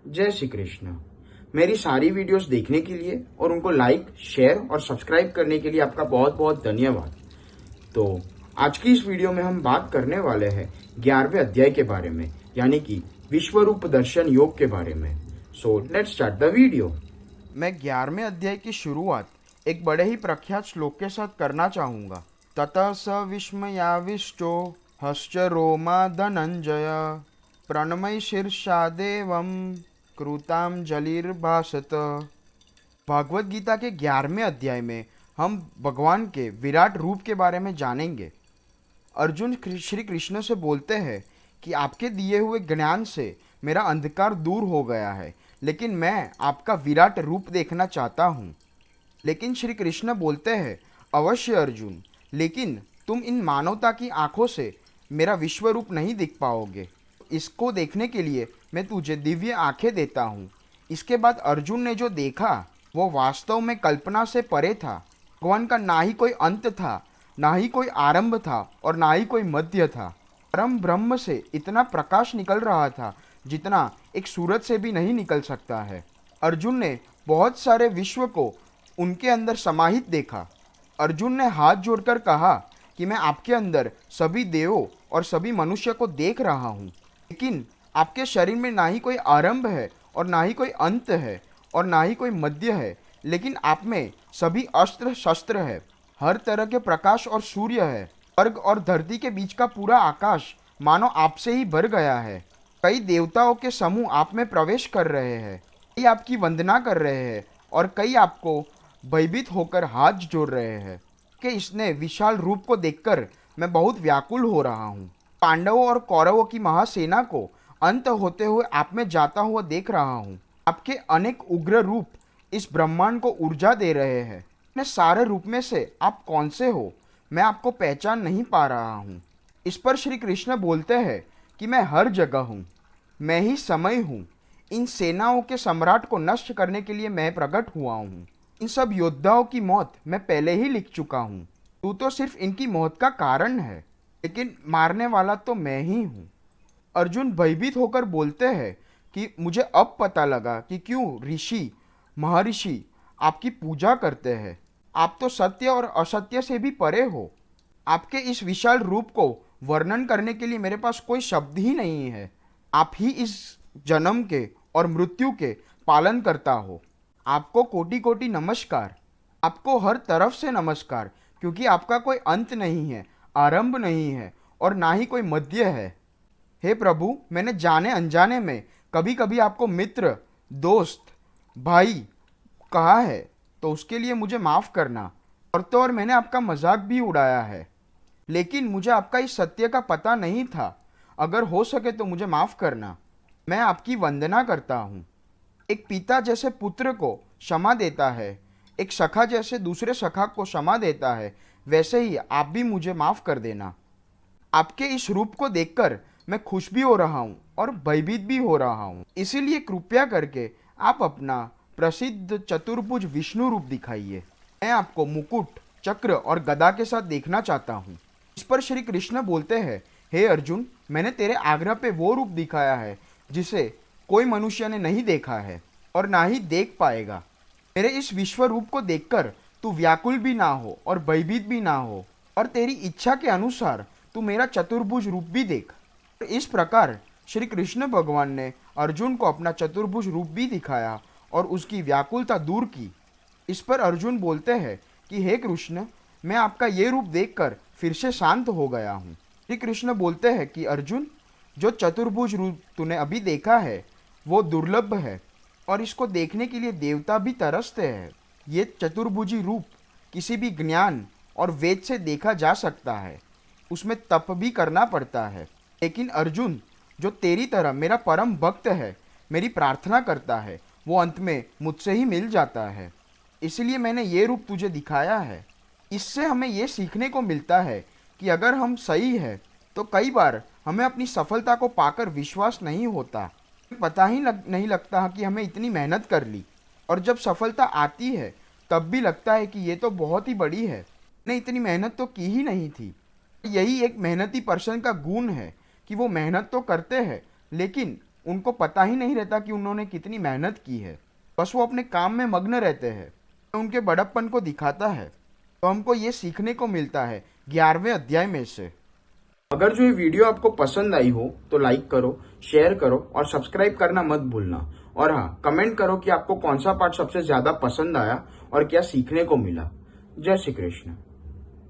जय श्री कृष्ण। मेरी सारी वीडियोस देखने के लिए और उनको लाइक, शेयर और सब्सक्राइब करने के लिए आपका बहुत बहुत धन्यवाद। तो आज की इस वीडियो में हम बात करने वाले हैं 11वें अध्याय के बारे में, यानी कि विश्वरूप दर्शन योग के बारे में। So let's start the video. मैं 11वें अध्याय की शुरुआत एक बड़े ही प्रख्यात श्लोक के साथ करना चाहूंगा। ततः स विस्मयाविष्टो हश्च रोमा धनंजय प्रणमय शीर्षा देवम कृतांजलिर्भाषत। भागवत गीता के 11वें अध्याय में हम भगवान के विराट रूप के बारे में जानेंगे। अर्जुन श्री कृष्ण से बोलते हैं कि आपके दिए हुए ज्ञान से मेरा अंधकार दूर हो गया है, लेकिन मैं आपका विराट रूप देखना चाहता हूँ। लेकिन श्री कृष्ण बोलते हैं, अवश्य अर्जुन, लेकिन तुम इन मानवता की आंखों से मेरा विश्व रूप नहीं देख पाओगे। इसको देखने के लिए मैं तुझे दिव्य आंखें देता हूँ। इसके बाद अर्जुन ने जो देखा वो वास्तव में कल्पना से परे था। भगवान का ना ही कोई अंत था, ना ही कोई आरंभ था और ना ही कोई मध्य था। परम ब्रह्म से इतना प्रकाश निकल रहा था जितना एक सूरज से भी नहीं निकल सकता है। अर्जुन ने बहुत सारे विश्व को उनके अंदर समाहित देखा। अर्जुन ने हाथ जोड़कर कहा कि मैं आपके अंदर सभी देवों और सभी मनुष्य को देख रहा हूँ, लेकिन आपके शरीर में ना ही कोई आरंभ है और ना ही कोई अंत है और ना ही कोई मध्य है, लेकिन आप में सभी अस्त्र शस्त्र है, हर तरह के प्रकाश और सूर्य है। स्वर्ग और धरती के बीच का पूरा आकाश मानो आपसे ही भर गया है। कई देवताओं के समूह आप में प्रवेश कर रहे हैं, कई आपकी वंदना कर रहे हैं और कई आपको भयभीत होकर हाथ जोड़ रहे हैं कि इसने विशाल रूप को देखकर मैं बहुत व्याकुल हो रहा हूँ। पांडवों और कौरवों की महासेना को अंत होते हुए आप में जाता हुआ देख रहा हूँ। आपके अनेक उग्र रूप इस ब्रह्मांड को ऊर्जा दे रहे हैं। अपने सारे रूप में से आप कौन से हो, मैं आपको पहचान नहीं पा रहा हूँ। इस पर श्री कृष्ण बोलते हैं कि मैं हर जगह हूँ, मैं ही समय हूँ। इन सेनाओं के सम्राट को नष्ट करने के लिए मैं प्रकट हुआ हूँ। इन सब योद्धाओं की मौत मैं पहले ही लिख चुका हूँ। तू तो सिर्फ इनकी मौत का कारण है, लेकिन मारने वाला तो मैं ही हूँ। अर्जुन भयभीत होकर बोलते हैं कि मुझे अब पता लगा कि क्यों ऋषि महर्षि आपकी पूजा करते हैं। आप तो सत्य और असत्य से भी परे हो। आपके इस विशाल रूप को वर्णन करने के लिए मेरे पास कोई शब्द ही नहीं है। आप ही इस जन्म के और मृत्यु के पालन करता हो। आपको कोटि कोटि नमस्कार, आपको हर तरफ से नमस्कार, क्योंकि आपका कोई अंत नहीं है, आरंभ नहीं है और ना ही कोई मध्य है। हे प्रभु, मैंने जाने अनजाने में कभी कभी आपको मित्र, दोस्त, भाई कहा है, तो उसके लिए मुझे माफ़ करना। और तो और मैंने आपका मजाक भी उड़ाया है, लेकिन मुझे आपका इस सत्य का पता नहीं था। अगर हो सके तो मुझे माफ़ करना। मैं आपकी वंदना करता हूँ। एक पिता जैसे पुत्र को क्षमा देता है, एक सखा जैसे दूसरे सखा को क्षमा देता है, वैसे ही आप भी मुझे माफ़ कर देना। आपके इस रूप को देखकर मैं खुश भी हो रहा हूँ और भयभीत भी हो रहा हूँ। इसीलिए कृपया करके आप अपना प्रसिद्ध चतुर्भुज विष्णु रूप दिखाइए। मैं आपको मुकुट, चक्र और गदा के साथ देखना चाहता हूँ। इस पर श्री कृष्ण बोलते हैं, हे अर्जुन, मैंने तेरे आग्रह पे वो रूप दिखाया है जिसे कोई मनुष्य ने नहीं देखा है और ना ही देख पाएगा। मेरे इस विश्व रूप को देखकर तू व्याकुल भी ना हो और भयभीत भी ना हो, और तेरी इच्छा के अनुसार तू मेरा चतुर्भुज रूप भी देख। इस प्रकार श्री कृष्ण भगवान ने अर्जुन को अपना चतुर्भुज रूप भी दिखाया और उसकी व्याकुलता दूर की। इस पर अर्जुन बोलते हैं कि हे कृष्ण, मैं आपका ये रूप देखकर फिर से शांत हो गया हूँ। श्री कृष्ण बोलते हैं कि अर्जुन, जो चतुर्भुज रूप तूने अभी देखा है वो दुर्लभ है और इसको देखने के लिए देवता भी तरसते हैं। ये चतुर्भुजी रूप किसी भी ज्ञान और वेद से देखा जा सकता है, उसमें तप भी करना पड़ता है। लेकिन अर्जुन, जो तेरी तरह मेरा परम भक्त है, मेरी प्रार्थना करता है, वो अंत में मुझसे ही मिल जाता है। इसलिए मैंने ये रूप तुझे दिखाया है। इससे हमें ये सीखने को मिलता है कि अगर हम सही है तो कई बार हमें अपनी सफलता को पाकर विश्वास नहीं होता। पता ही नहीं लगता कि हमें इतनी मेहनत कर ली, और जब सफलता आती है तब भी लगता है कि ये तो बहुत ही बड़ी है, मैंने इतनी मेहनत तो की ही नहीं थी। यही एक मेहनती पर्सन का गुण है कि वो मेहनत तो करते हैं, लेकिन उनको पता ही नहीं रहता कि उन्होंने कितनी मेहनत की है, बस वो अपने काम में मग्न रहते हैं। उनके बड़प्पन को दिखाता है। तो हमको ये सीखने को मिलता है 11वें अध्याय में से। अगर जो ये वीडियो आपको पसंद आई हो तो लाइक करो, शेयर करो और सब्सक्राइब करना मत भूलना। और हाँ, कमेंट करो कि आपको कौन सा पार्ट सबसे ज्यादा पसंद आया और क्या सीखने को मिला। जय श्री कृष्ण।